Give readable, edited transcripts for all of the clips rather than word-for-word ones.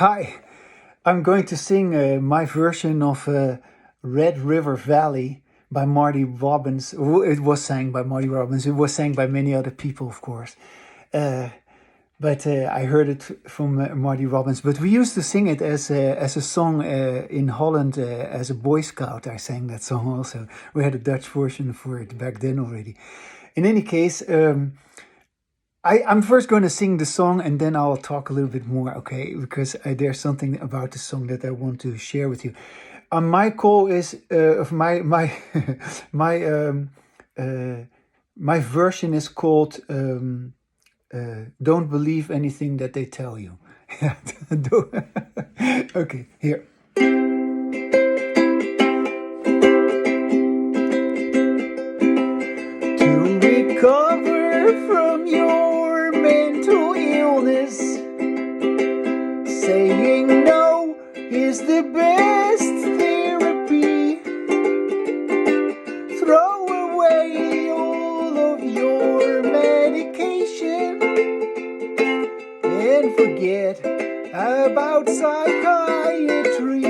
Hi, I'm going to sing my version of Red River Valley by Marty Robbins. It was sang by Marty Robbins. It was sang by many other people, of course. Uh, but I heard it from Marty Robbins. But we used to sing it as a song in Holland as a Boy Scout. I sang that song also. We had a Dutch version for it back then already. In any case, I'm first going to sing the song and then I'll talk a little bit more, okay? Because there's something about the song that I want to share with you. My call is of my my my version is called "Don't Believe Anything That They Tell You." Okay, here. To recover from your mental illness, saying no is the best therapy. Throw away all of your medication and forget about psychiatry.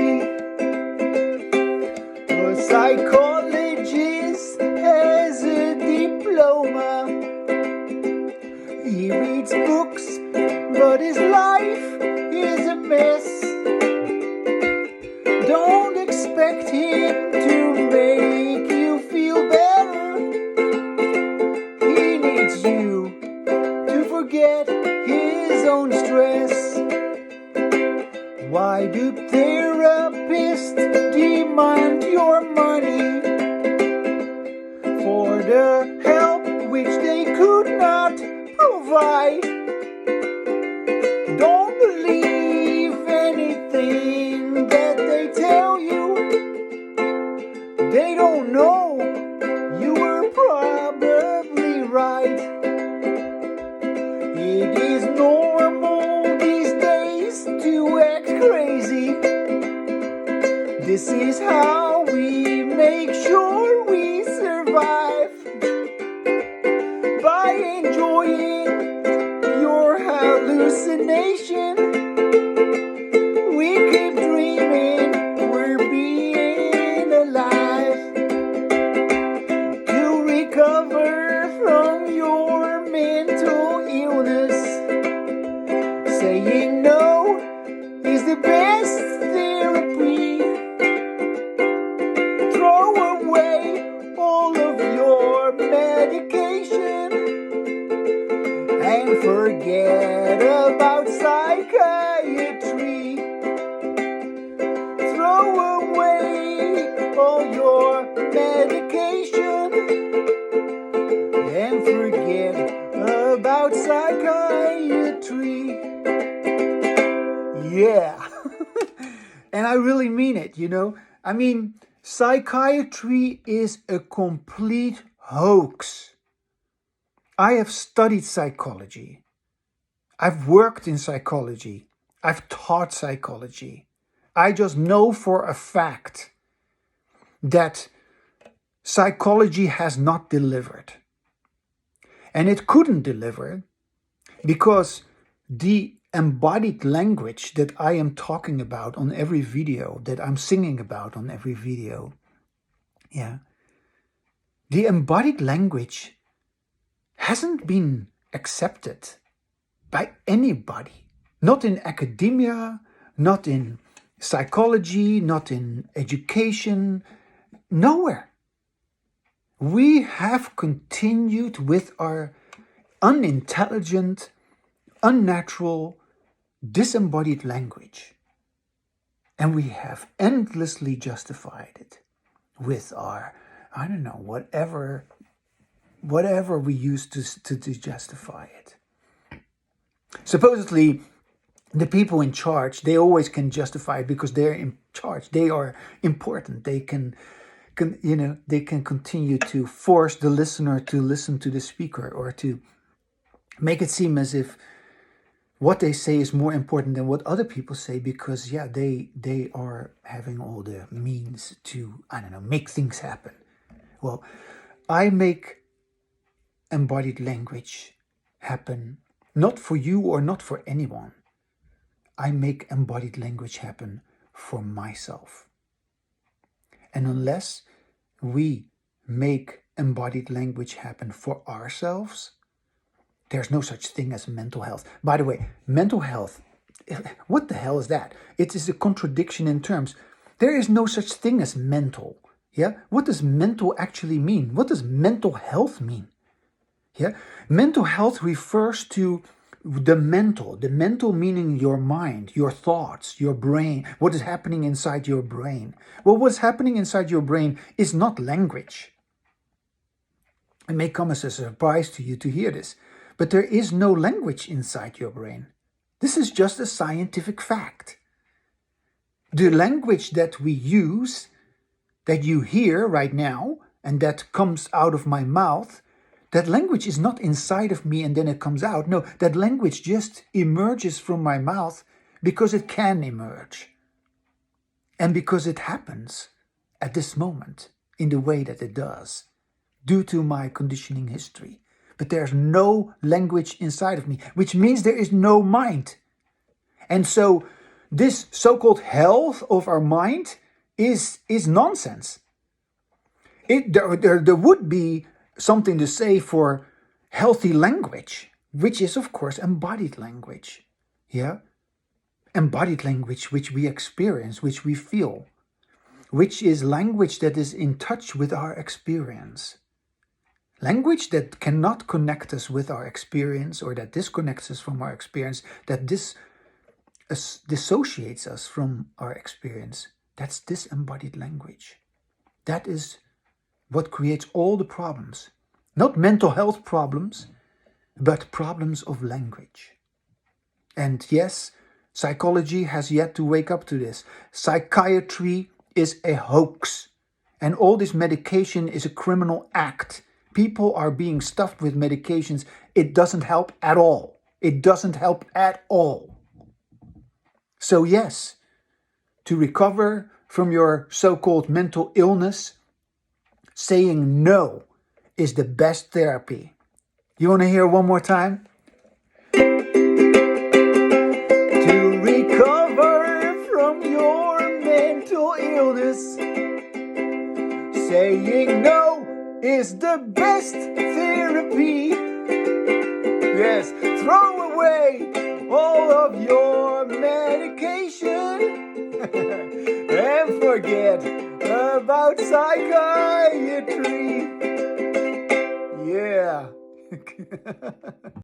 A psychologist has a diploma. He reads books, but his life is a mess. Don't expect him to make you feel better. He needs you to forget his own stress. Why do therapists demand your money for the help which they could not provide? Don't believe anything that they tell you. They don't know you were probably right. It is normal these days to act crazy. This is how we make sure we survive, by enjoying your hallucination. We keep dreaming we're being alive. To recover from your mental illness, saying no is the best therapy. Throw away all of your medication and forget about psychiatry. Throw away all your medication and forget about psychiatry. Yeah. And I really mean it, you know. I mean, psychiatry is a complete hoax. I have studied psychology. I've worked in psychology. I've taught psychology. I just know for a fact that psychology has not delivered. And it couldn't deliver because the embodied language that I am talking about on every video, that I'm singing about on every video, the embodied language hasn't been accepted by anybody. Not in academia, not in psychology, not in education, nowhere. We have continued with our unintelligent, unnatural, disembodied language. And we have endlessly justified it with our, I don't know, whatever we use to justify it. Supposedly, the people in charge, they always can justify it because they're in charge. They are important. They can continue to force the listener to listen to the speaker, or to make it seem as if what they say is more important than what other people say, because they are having all the means to, I don't know, make things happen. Well, I make embodied language happen, not for you or not for anyone. I make embodied language happen for myself. And unless we make embodied language happen for ourselves, there's no such thing as mental health. By the way, mental health, what the hell is that? It is a contradiction in terms. There is no such thing as mental. Yeah? What does mental actually mean? What does mental health mean? Yeah? Mental health refers to the mental meaning your mind, your thoughts, your brain, what is happening inside your brain. Well, what's happening inside your brain is not language. It may come as a surprise to you to hear this, but there is no language inside your brain. This is just a scientific fact. The language that we use, that you hear right now, and that comes out of my mouth, that language is not inside of me and then it comes out. No, that language just emerges from my mouth because it can emerge. And because it happens at this moment in the way that it does, due to my conditioning history. But there's no language inside of me, which means there is no mind. And so this so-called health of our mind is nonsense. There would be something to say for healthy language, which is of course embodied language. Yeah? Embodied language which we experience, which we feel, which is language that is in touch with our experience. Language that cannot connect us with our experience, or that disconnects us from our experience, that dissociates us from our experience. That's disembodied language. That is what creates all the problems. Not mental health problems, but problems of language. And yes, psychology has yet to wake up to this. Psychiatry is a hoax. And all this medication is a criminal act. People are being stuffed with medications. It doesn't help at all. It doesn't help at all. So yes, to recover from your so-called mental illness, saying no is the best therapy. You want to hear one more time? To recover from your mental illness, saying no is the best therapy. Yes, throw away all of your medication and forget about psychiatry. Yeah.